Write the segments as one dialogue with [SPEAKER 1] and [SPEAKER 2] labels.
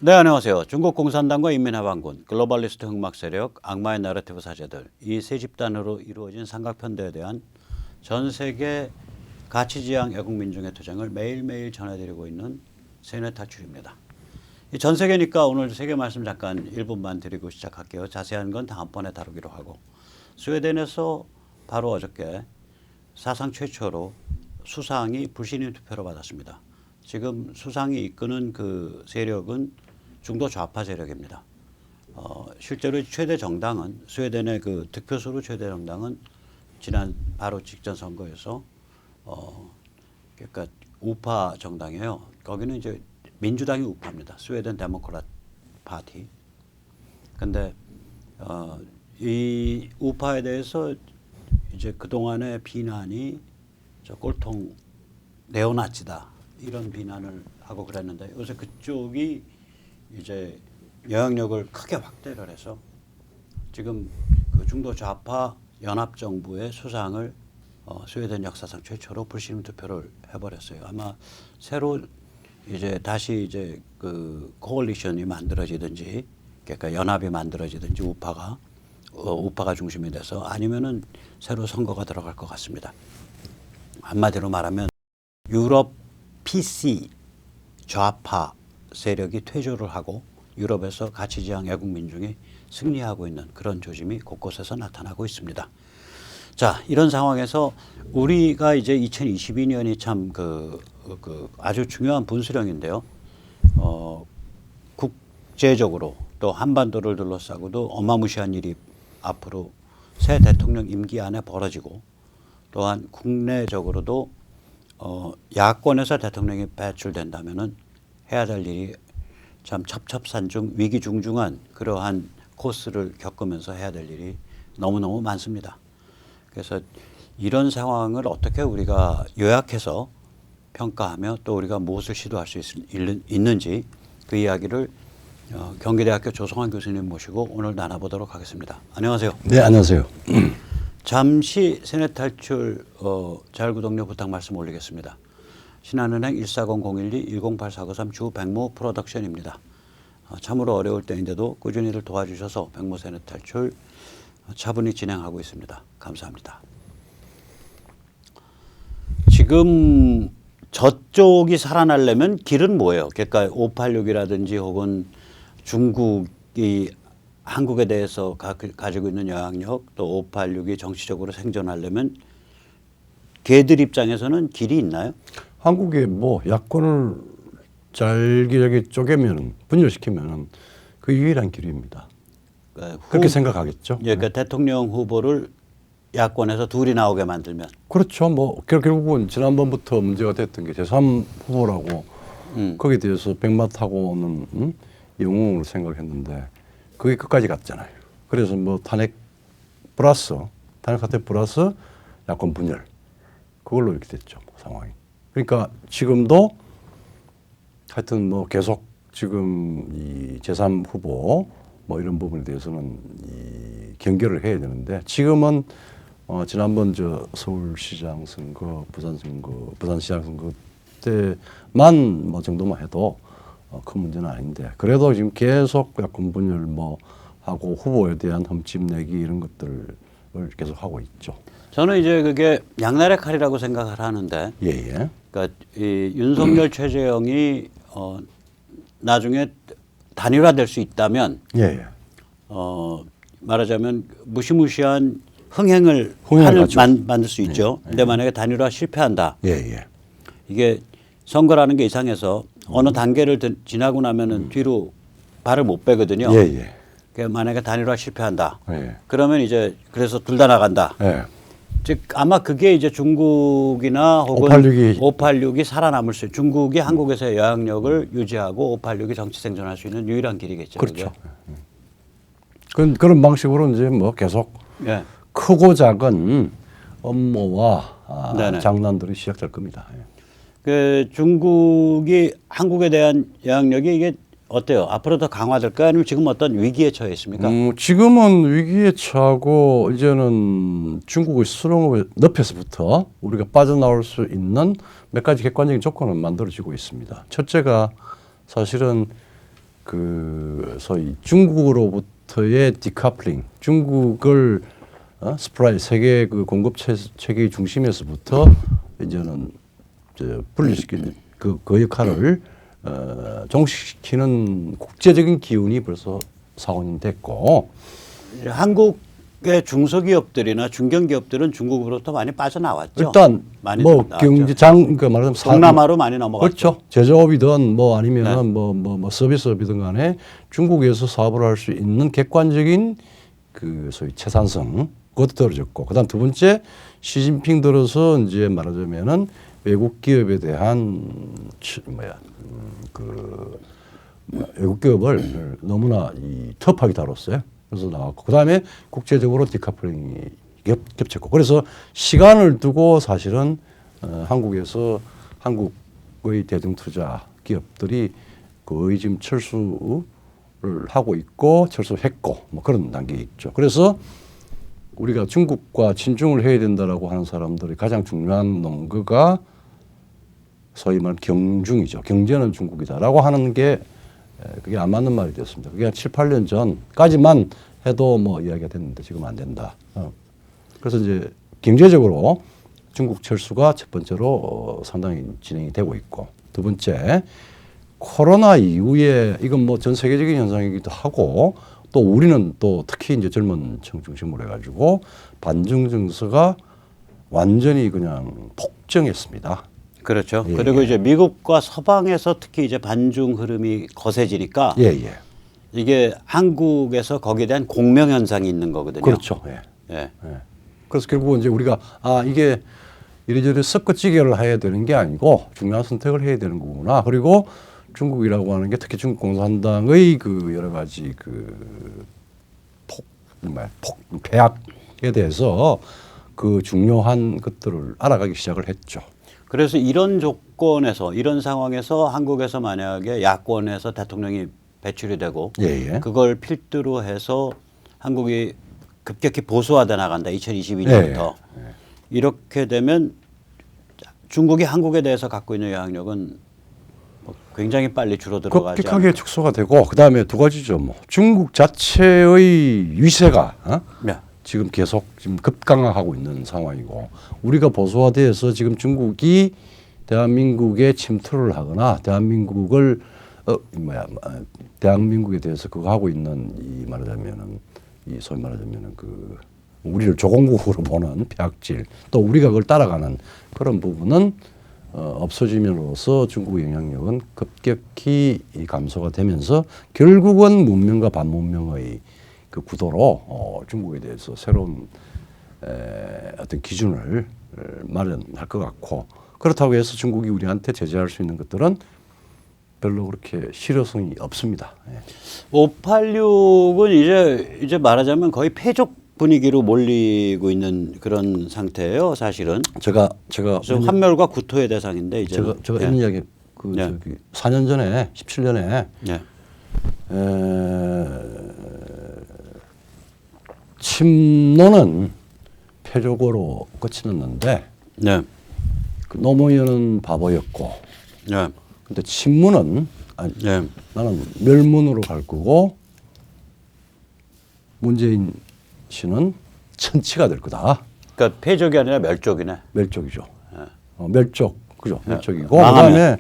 [SPEAKER 1] 네, 안녕하세요. 중국 공산당과 인민해방군, 글로벌리스트 흑막 세력, 악마의 나라티브 사제들 이 세 집단으로 이루어진 삼각편대에 대한 전 세계 가치지향 애국민중의 투쟁을 매일매일 전해드리고 있는 세뇌 탈출입니다. 전 세계니까 오늘 세계 말씀 잠깐 1분만 드리고 시작할게요. 자세한 건 다음번에 다루기로 하고, 스웨덴에서 바로 어저께 사상 최초로 수상이 불신임 투표를 받았습니다. 지금 수상이 이끄는 그 세력은 중도 좌파 세력입니다. 실제로 최대 정당은 스웨덴의 그 득표수로 최대 정당은 지난 바로 직전 선거에서 그러니까 우파 정당이에요. 거기는 이제 민주당이 우파입니다. 스웨덴 데모크라트 파티. 근데 이 우파에 대해서 이제 그동안의 비난이 저 꼴통 네오나치다 이런 비난을 하고 그랬는데 요새 그쪽이 이제 영향력을 크게 확대를 해서 지금 그 중도 좌파 연합정부의 수상을 스웨덴 역사상 최초로 불신임 투표를 해버렸어요. 아마 새로 이제 다시 이제 그 코얼리션이 만들어지든지 그러니까 연합이 만들어지든지 우파가 중심이 돼서 아니면은 새로 선거가 들어갈 것 같습니다. 한마디로 말하면 유럽 PC 좌파 세력이 퇴조를 하고 유럽에서 가치지향 애국민중이 승리하고 있는 그런 조짐이 곳곳에서 나타나고 있습니다. 자, 이런 상황에서 우리가 이제 2022년이 참 아주 중요한 분수령인데요. 국제적으로 또 한반도를 둘러싸고도 어마무시한 일이 앞으로 새 대통령 임기 안에 벌어지고 또한 국내적으로도 야권에서 대통령이 배출된다면은 해야 될 일이 참 첩첩산중 위기중중한 그러한 코스를 겪으면서 해야 될 일이 너무너무 많습니다. 그래서 이런 상황을 어떻게 우리가 요약해서 평가하며 또 우리가 무엇을 시도할 수 있는지 그 이야기를 경기대학교 조성환 교수님 모시고 오늘 나눠보도록 하겠습니다. 안녕하세요.
[SPEAKER 2] 네, 안녕하세요.
[SPEAKER 1] 잠시 세뇌 탈출 자율구독료 부탁 말씀 올리겠습니다. 신한은행 140-012-108493 주백모 프로덕션입니다. 참으로 어려울 때인데도 꾸준히들 도와주셔서 백모 세뇌 탈출 차분히 진행하고 있습니다. 감사합니다. 지금 저쪽이 살아나려면 길은 뭐예요? 그러니까 586이라든지 혹은 중국이 한국에 대해서 가지고 있는 영향력 또 586이 정치적으로 생존하려면 걔들 입장에서는 길이 있나요?
[SPEAKER 2] 한국에 뭐 야권을 잘게 쪼개면 분열시키면 그 유일한 길입니다. 그렇게 생각하겠죠.
[SPEAKER 1] 예, 그러니까 대통령 후보를 야권에서 둘이 나오게 만들면
[SPEAKER 2] 그렇죠. 뭐 결국은 지난번부터 문제가 됐던 게 제3 후보라고 거기에 대해서 백마타고는 영웅으로 생각했는데 그게 끝까지 갔잖아요. 그래서 뭐 탄핵 사태 플러스 야권 분열 그걸로 이렇게 됐죠. 뭐 상황이. 그러니까 지금도 하여튼 뭐 계속 지금 이 제3 후보 뭐 이런 부분에 대해서는 이 경계를 해야 되는데 지금은 지난번 저 서울시장 선거, 부산시장 선거 때만 뭐 정도만 해도 큰 문제는 아닌데 그래도 지금 계속 야권 분열 뭐 하고 후보에 대한 흠집내기 이런 것들을 계속 하고 있죠.
[SPEAKER 1] 저는 이제 그게 양날의 칼이라고 생각을 하는데
[SPEAKER 2] 예.
[SPEAKER 1] 그러니까 이 윤석열 최재형이 나중에 단일화될 수 있다면 말하자면 무시무시한 흥행을 만들 수 있죠. 근데 만약에 단일화 실패한다. 이게 선거라는 게 이상해서 어느 단계를 지나고 나면은 뒤로 발을 못 빼거든요. 그러니까 만약에 단일화 실패한다. 그러면 이제 그래서 둘 다 나간다. 즉 아마 그게 이제 중국이나 혹은 586이 살아남을 수, 중국이 한국에서의 영향력을 유지하고 586이 정치 생존할 수 있는 유일한 길이겠죠.
[SPEAKER 2] 그렇죠. 그런 방식으로 이제 뭐 계속 크고 작은 업무와 장난들이 시작될 겁니다.
[SPEAKER 1] 그 중국이 한국에 대한 영향력이 이게 어때요? 앞으로 더 강화될까요? 아니면 지금 어떤 위기에 처해 있습니까?
[SPEAKER 2] 지금은 위기에 처하고 이제는 중국의 수렁의 늪에서부터 우리가 빠져나올 수 있는 몇 가지 객관적인 조건은 만들어지고 있습니다. 첫째가 사실은 그 소위 중국으로부터의 디카플링, 중국을 스프라이 세계 그 공급 체계의 중심에서부터 이제는 분리시키는 그 역할을 종식시키는 국제적인 기운이 벌써 4, 5년 됐고
[SPEAKER 1] 한국의 중소기업들이나 중견기업들은 중국으로부터 많이 빠져나왔죠.
[SPEAKER 2] 일단
[SPEAKER 1] 많이
[SPEAKER 2] 뭐
[SPEAKER 1] 나왔죠.
[SPEAKER 2] 경제장 그 말하자면
[SPEAKER 1] 동남아로 많이 넘어갔죠.
[SPEAKER 2] 그렇죠. 제조업이든 뭐 아니면은
[SPEAKER 1] 네.
[SPEAKER 2] 뭐 서비스업이든 간에 중국에서 사업을 할 수 있는 객관적인 그 소위 채산성 그것도 떨어졌고 그다음 두 번째 시진핑 들어서 이제 말하자면은 외국 기업에 대한 외국 기업을 너무나 터프하게 다뤘어요. 그래서 나왔고 그다음에 국제적으로 디카플링이 겹쳤고 그래서 시간을 두고 사실은 한국에서 한국의 대중투자 기업들이 거의 지금 철수를 하고 있고 철수했고 뭐 그런 단계에 있죠. 그래서 우리가 중국과 친중을 해야 된다라고 하는 사람들이 가장 중요한 논거가 소위 말하는 경중이죠. 경제는 중국이다라고 하는 게 그게 안 맞는 말이 됐습니다. 그게 한 7, 8년 전까지만 해도 뭐 이야기가 됐는데 지금 안 된다. 그래서 이제 경제적으로 중국 철수가 첫 번째로 상당히 진행이 되고 있고 두 번째 코로나 이후에 이건 뭐 전 세계적인 현상이기도 하고 또 우리는 또 특히 이제 젊은 층 중심으로 해가지고 반중 증서가 완전히 그냥 폭증했습니다.
[SPEAKER 1] 그렇죠.
[SPEAKER 2] 예.
[SPEAKER 1] 그리고 이제 미국과 서방에서 특히 이제 반중 흐름이 거세지니까
[SPEAKER 2] 예.
[SPEAKER 1] 이게 한국에서 거기에 대한 공명 현상이 있는 거거든요.
[SPEAKER 2] 그렇죠. 예.
[SPEAKER 1] 예.
[SPEAKER 2] 그래서 결국은 이제 우리가 이게 이래저래 섞어찌개를 해야 되는 게 아니고 중요한 선택을 해야 되는 거구나. 그리고 중국이라고 하는 게 특히 중국 공산당의 그 여러 가지 그 폐악에 대해서 그 중요한 것들을 알아가기 시작을 했죠.
[SPEAKER 1] 그래서 이런 조건에서 이런 상황에서 한국에서 만약에 야권에서 대통령이 배출이 되고
[SPEAKER 2] 예.
[SPEAKER 1] 그걸 필두로 해서 한국이 급격히 보수화돼 나간다. 2022년부터. 이렇게 되면 중국이 한국에 대해서 갖고 있는 영향력은 굉장히 빨리 줄어들어가지
[SPEAKER 2] 급격하게 축소가 되고 그다음에 두 가지죠. 뭐 중국 자체의 위세가
[SPEAKER 1] 네.
[SPEAKER 2] 지금 계속 지금 급강하고 있는 상황이고 우리가 보수화돼서 지금 중국이 대한민국에 침투를 하거나 대한민국을 대한민국에 대해서 그거 하고 있는 이 말하자면은 이 소위 말하자면은 그 우리를 조공국으로 보는 폐악질 또 우리가 그걸 따라가는 그런 부분은 없어짐으로써 중국의 영향력은 급격히 감소가 되면서 결국은 문명과 반문명의 그 구도로 중국에 대해서 새로운 어떤 기준을 마련할 것 같고 그렇다고 해서 중국이 우리한테 제재할 수 있는 것들은 별로 그렇게 실효성이 없습니다.
[SPEAKER 1] 586은 이제 말하자면 거의 패족 분위기로 몰리고 있는 그런 상태예요, 사실은.
[SPEAKER 2] 제가
[SPEAKER 1] 환멸과 구토의 대상인데 이제
[SPEAKER 2] 제가 이런 이야기 저기 4년 전에 17년에 침노는 패족으로 끝이 났는데 그 노무현은 바보였고 근데 친문은 나는 멸문으로 갈 거고 문재인 씨는 천치가 될 거다.
[SPEAKER 1] 그러니까 패족이 아니라 멸족이네.
[SPEAKER 2] 멸족이죠. 멸족 그죠. 멸족이고
[SPEAKER 1] 그다음에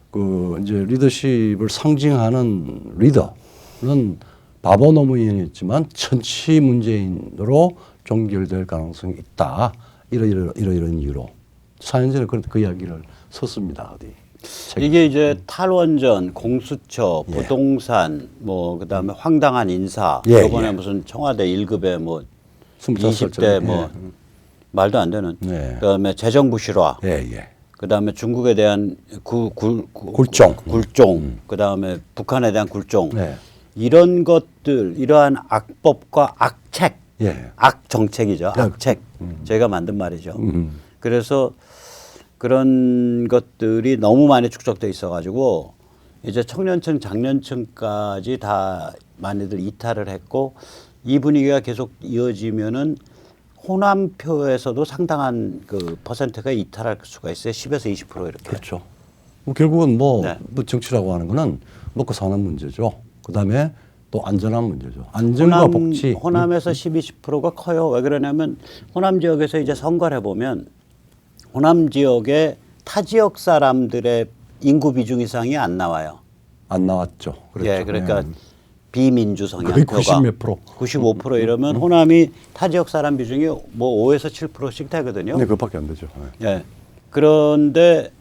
[SPEAKER 2] 그 이제 리더십을 상징하는 리더는 바보 노무현이었지만 천치 문재인으로 종결될 가능성이 있다. 이런 이유로 4년 전에 그 이야기를 썼습니다. 어디.
[SPEAKER 1] 이게 이제 탈원전, 공수처, 부동산, 뭐 그다음에 황당한 인사, 이번에 무슨 청와대 1급에 뭐 20대 뭐 말도 안 되는, 그다음에 재정부 실화, 그다음에 중국에 대한 굴종, 그다음에 북한에 대한 굴종, 이런 것들, 이러한 악법과 악책, 악정책이죠, 악책, 저희가 만든 말이죠. 그래서 그런 것들이 너무 많이 축적돼 있어가지고 이제 청년층, 장년층까지 다 많이들 이탈을 했고 이 분위기가 계속 이어지면은 호남표에서도 상당한 그 퍼센트가 이탈할 수가 있어요. 10에서 20% 이렇게.
[SPEAKER 2] 그렇죠. 결국은 뭐,
[SPEAKER 1] 네.
[SPEAKER 2] 뭐 정치라고 하는 거는 먹고 사는 문제죠. 그다음에 또 안전한 문제죠. 안전과 복지.
[SPEAKER 1] 호남에서 12%가 커요. 왜 그러냐면 호남 지역에서 이제 선거를 해보면 호남 지역의 타 지역 사람들의 인구 비중 이상이 안 나와요.
[SPEAKER 2] 안 나왔죠. 그렇죠.
[SPEAKER 1] 예, 그러니까
[SPEAKER 2] 네.
[SPEAKER 1] 비민주
[SPEAKER 2] 거의
[SPEAKER 1] 성향표가
[SPEAKER 2] 90 몇 프로.
[SPEAKER 1] 95% 이러면 호남이 타 지역 사람 비중이 뭐 5에서 7%씩 되거든요.
[SPEAKER 2] 네, 그것밖에 안 되죠. 네.
[SPEAKER 1] 예. 그런데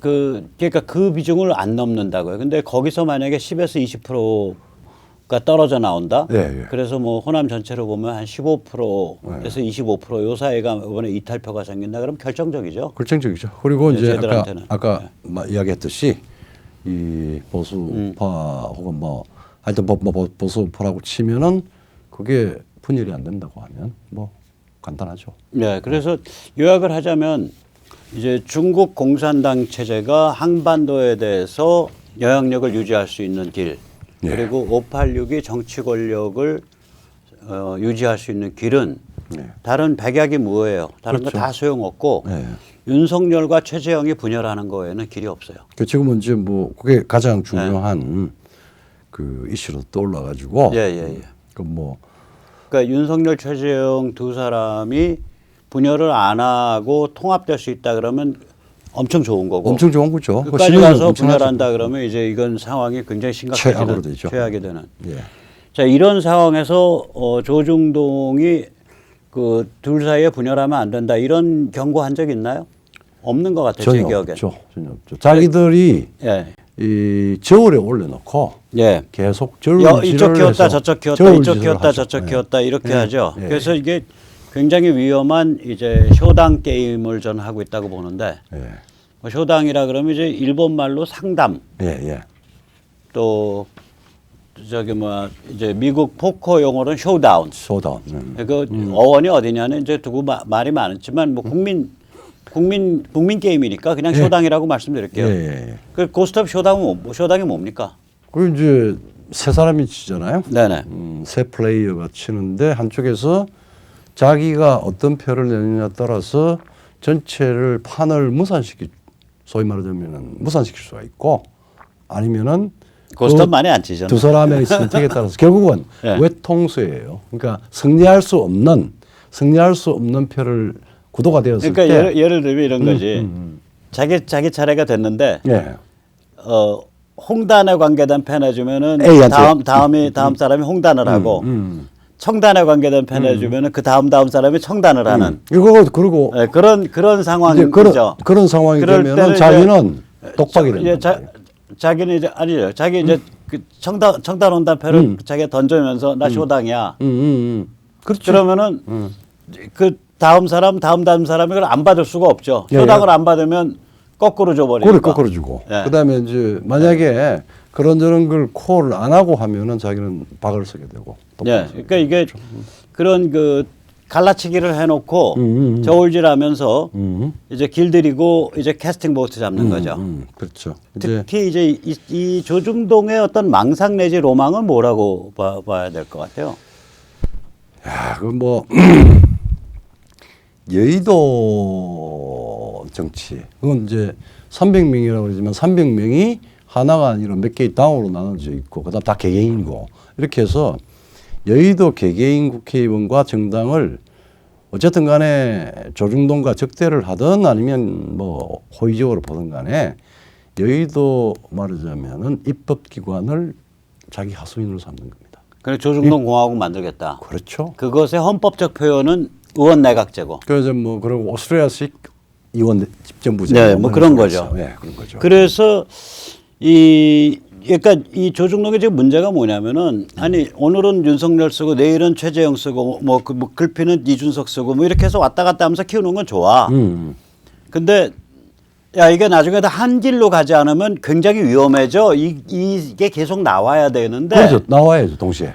[SPEAKER 1] 그러니까 그 비중을 안 넘는다고요. 근데 거기서 만약에 10에서 20%가 떨어져 나온다.
[SPEAKER 2] 예, 예.
[SPEAKER 1] 그래서 뭐 호남 전체로 보면 한 15%에서 25%요 사이가 이번에 이탈표가 생긴다. 그럼 결정적이죠.
[SPEAKER 2] 결정적이죠. 그리고
[SPEAKER 1] 네,
[SPEAKER 2] 이제
[SPEAKER 1] 쟤들한테는.
[SPEAKER 2] 아까 이야기했듯이 이 보수파 혹은 뭐 하여튼 뭐 보수파라고 치면은 그게 분열이 안 된다고 하면 뭐 간단하죠.
[SPEAKER 1] 네, 그래서 요약을 하자면 이제 중국 공산당 체제가 한반도에 대해서 영향력을 유지할 수 있는 길,
[SPEAKER 2] 예.
[SPEAKER 1] 그리고 586이 정치 권력을 유지할 수 있는 길은
[SPEAKER 2] 네.
[SPEAKER 1] 다른 백약이 무효예요. 다른
[SPEAKER 2] 그렇죠.
[SPEAKER 1] 거 다 소용없고
[SPEAKER 2] 네.
[SPEAKER 1] 윤석열과 최재형이 분열하는 거에는 길이 없어요.
[SPEAKER 2] 그 지금은 이제 뭐 그게 가장 중요한 그 이슈로 떠올라 가지고
[SPEAKER 1] 예.
[SPEAKER 2] 그 뭐
[SPEAKER 1] 그러니까 윤석열, 최재형 두 사람이 분열을 안 하고 통합될 수 있다 그러면 엄청 좋은 거고.
[SPEAKER 2] 엄청 좋은 거죠.
[SPEAKER 1] 끝까지
[SPEAKER 2] 실력이
[SPEAKER 1] 가서
[SPEAKER 2] 엄청나죠.
[SPEAKER 1] 분열한다 그러면 이제 이건 상황이 굉장히 심각해지는
[SPEAKER 2] 최악으로 되죠.
[SPEAKER 1] 최악이 되는.
[SPEAKER 2] 예.
[SPEAKER 1] 자, 이런 상황에서 조중동이 그 둘 사이에 분열하면 안 된다 이런 경고한 적 있나요? 없는 것 같아요. 제
[SPEAKER 2] 전혀
[SPEAKER 1] 기억에.
[SPEAKER 2] 없죠. 전혀 없죠. 자기들이
[SPEAKER 1] 예.
[SPEAKER 2] 이 저울에 올려놓고
[SPEAKER 1] 예.
[SPEAKER 2] 계속 저울
[SPEAKER 1] 이쪽 키웠다 저쪽 키웠다 이쪽 키웠다 저쪽 키웠다 이렇게
[SPEAKER 2] 예.
[SPEAKER 1] 하죠.
[SPEAKER 2] 예.
[SPEAKER 1] 그래서 이게 굉장히 위험한 이제 쇼당 게임을 저는 하고 있다고 보는데
[SPEAKER 2] 예.
[SPEAKER 1] 뭐 쇼당이라 그러면 이제 일본 말로 상담
[SPEAKER 2] 예.
[SPEAKER 1] 또 저기 뭐 이제 미국 포커 용어로는 쇼다운.
[SPEAKER 2] 소다운.
[SPEAKER 1] 그 어원이 어디냐는 이제 두고 말이 많았지만 뭐 국민 게임이니까 그냥
[SPEAKER 2] 예.
[SPEAKER 1] 쇼당이라고 말씀드릴게요.
[SPEAKER 2] 예.
[SPEAKER 1] 그 고스톱 쇼당이 뭡니까?
[SPEAKER 2] 그 이제 세 사람이 치잖아요.
[SPEAKER 1] 네네.
[SPEAKER 2] 세 플레이어가 치는데 한쪽에서 자기가 어떤 표를 내느냐에 따라서 전체를 판을 소위 말하자면 무산시킬 수가 있고 아니면은
[SPEAKER 1] 고스톱 많이 안 치죠.
[SPEAKER 2] 두 사람의 선택에 따라서 결국은
[SPEAKER 1] 예.
[SPEAKER 2] 외통수예요. 그러니까 승리할 수 없는 표를 구도가 되었을
[SPEAKER 1] 그러니까
[SPEAKER 2] 때
[SPEAKER 1] 예를 들면 이런 거지. 자기 차례가 됐는데
[SPEAKER 2] 예.
[SPEAKER 1] 홍단에 관계된 펜 해주면은
[SPEAKER 2] A한테.
[SPEAKER 1] 다음 사람이 홍단을 하고 청단에 관계된 펜 해주면은 그 다음 사람이 청단을 하는
[SPEAKER 2] 이거 그리고
[SPEAKER 1] 네, 그런 상황이죠.
[SPEAKER 2] 그런 상황이
[SPEAKER 1] 그럴
[SPEAKER 2] 되면은
[SPEAKER 1] 때는
[SPEAKER 2] 자기는 독박이 되는 거예요.
[SPEAKER 1] 자기는 이제 아니죠. 자기 이제 그 청단 홍단 패를 자기가 던지면서 나 쇼당이야.
[SPEAKER 2] 그렇죠.
[SPEAKER 1] 그러면은 그 다음 사람이 그걸 안 받을 수가 없죠.
[SPEAKER 2] 예,
[SPEAKER 1] 쇼당을 안 받으면 거꾸로 줘버리니까.
[SPEAKER 2] 그걸 거꾸로 주고.
[SPEAKER 1] 예.
[SPEAKER 2] 그다음에 이제 만약에 그런저런 걸 콜을 안 하고 하면은 자기는 박을 쓰게 되고.
[SPEAKER 1] 예. 그러니까 이게 그런 그 갈라치기를 해놓고 저울질하면서 이제 길들이고 이제 캐스팅 보트 잡는 거죠.
[SPEAKER 2] 그렇죠.
[SPEAKER 1] 특히 이제 이 조중동의 어떤 망상 내지 로망은 뭐라고 봐야 될 것 같아요.
[SPEAKER 2] 야, 그 뭐 여의도 정치. 그건 이제 300명이라고 그러지만 300명이 하나가 아니라 몇 개의 당으로 나눠져 있고 그다음 다 개개인이고 이렇게 해서 여의도 개개인 국회의원과 정당을 어쨌든 간에 조중동과 적대를 하든 아니면 뭐 호의적으로 보든 간에 여의도 말하자면은 입법기관을 자기 하수인으로 삼는 겁니다.
[SPEAKER 1] 그래서 조중동 공화국 만들겠다.
[SPEAKER 2] 그렇죠.
[SPEAKER 1] 그것의 헌법적 표현은 의원 내각제고.
[SPEAKER 2] 그래서 뭐 그리고 오스트레일리아식 의원 집정부제.
[SPEAKER 1] 네, 뭐 그런 거죠.
[SPEAKER 2] 네, 그런 거죠.
[SPEAKER 1] 그래서 그러니까 이 조중동의 지금 문제가 뭐냐면은 아니 오늘은 윤석열 쓰고 내일은 최재형 쓰고 뭐 글피는 이준석 쓰고 뭐 이렇게 해서 왔다 갔다 하면서 키우는 건 좋아. 근데 야 이게 나중에 다 한 길로 가지 않으면 굉장히 위험해져. 이게 계속 나와야 되는데.
[SPEAKER 2] 그렇죠. 나와야죠 동시에.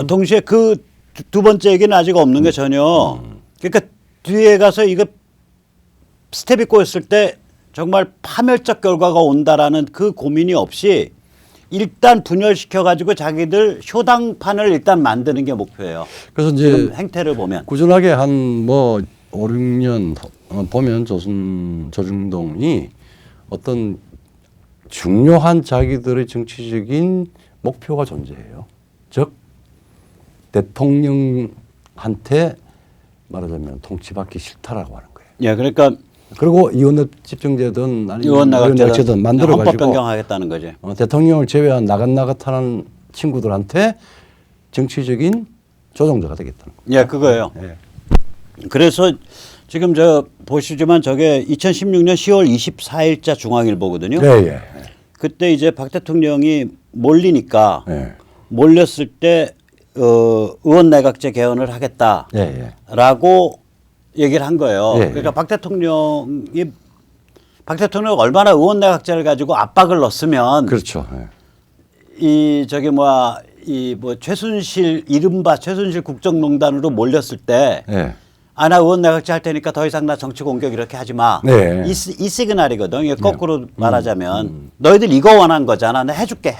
[SPEAKER 1] 동시에 그 두 번째 얘기는 아직 없는 게 전혀. 그러니까 뒤에 가서 이거 스텝이 꼬였을 때 정말 파멸적 결과가 온다라는 그 고민이 없이 일단 분열시켜 가지고 자기들 쇼당판을 일단 만드는 게 목표예요.
[SPEAKER 2] 그래서 이제
[SPEAKER 1] 지금 행태를 보면
[SPEAKER 2] 꾸준하게 한 뭐 5, 6년 보면 조중동이 어떤 중요한 자기들의 정치적인 목표가 존재해요. 즉 대통령한테 말하자면 통치받기 싫다라고 하는 거예요.
[SPEAKER 1] 예, 그러니까
[SPEAKER 2] 그리고 이원협 집정제든 아니면
[SPEAKER 1] 의원내각제든
[SPEAKER 2] 만들어
[SPEAKER 1] 헌법
[SPEAKER 2] 가지고
[SPEAKER 1] 변경하겠다는 거지.
[SPEAKER 2] 대통령을 제외한 나긋나긋하는 친구들한테 정치적인 조종자가 되겠다는 거예요.
[SPEAKER 1] 예, 그거예요.
[SPEAKER 2] 예.
[SPEAKER 1] 그래서 지금 저 보시지만 저게 2016년 10월 24일자 중앙일보거든요.
[SPEAKER 2] 예, 예.
[SPEAKER 1] 그때 이제 박 대통령이 몰리니까
[SPEAKER 2] 예.
[SPEAKER 1] 몰렸을 때 의원 내각제 개헌을 하겠다라고 얘기를 한 거예요.
[SPEAKER 2] 예, 예.
[SPEAKER 1] 그러니까 박 대통령이 얼마나 의원 내각제를 가지고 압박을 넣었으면
[SPEAKER 2] 그렇죠. 예.
[SPEAKER 1] 이 저기 뭐야 이 뭐 최순실 이른바 최순실 국정농단으로 몰렸을 때
[SPEAKER 2] 예.
[SPEAKER 1] 나 의원 내각제 할 테니까 더 이상 나 정치 공격 이렇게 하지 마.
[SPEAKER 2] 네.
[SPEAKER 1] 이 시그널이거든. 이게 거꾸로 말하자면 너희들 이거 원한 거잖아. 나 해줄게.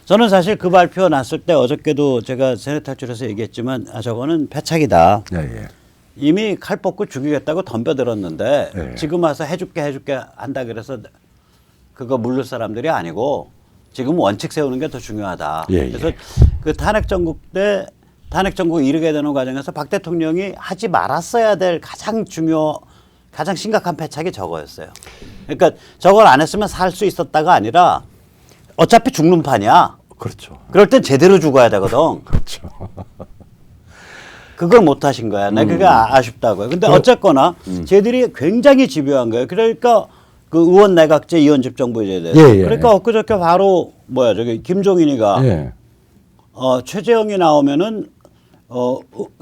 [SPEAKER 1] 저는 사실 그 발표 났을 때 어저께도 제가 세네탈출에서 얘기했지만 저거는 패착이다.
[SPEAKER 2] 예, 예.
[SPEAKER 1] 이미 칼 뽑고 죽이겠다고 덤벼들었는데
[SPEAKER 2] 네.
[SPEAKER 1] 지금 와서 해줄게 한다 그래서 그거 물를 사람들이 아니고 지금 원칙 세우는 게 더 중요하다.
[SPEAKER 2] 예,
[SPEAKER 1] 그래서
[SPEAKER 2] 예.
[SPEAKER 1] 그 탄핵 정국 이르게 되는 과정에서 박 대통령이 하지 말았어야 될 가장 심각한 패착이 저거였어요. 그러니까 저걸 안 했으면 살 수 있었다가 아니라 어차피 죽는 판이야.
[SPEAKER 2] 그렇죠.
[SPEAKER 1] 그럴 땐 제대로 죽어야 되거든.
[SPEAKER 2] 그렇죠.
[SPEAKER 1] 그걸 못 하신 거야. 나 그게 아쉽다고요. 근데 어쨌거나 쟤들이 굉장히 집요한 거예요. 그러니까 그 의원 내각제 이원집정부제에 대해서.
[SPEAKER 2] 예, 예,
[SPEAKER 1] 그러니까
[SPEAKER 2] 예.
[SPEAKER 1] 엊그저께 바로 저기 김종인이가
[SPEAKER 2] 예.
[SPEAKER 1] 최재형이 나오면은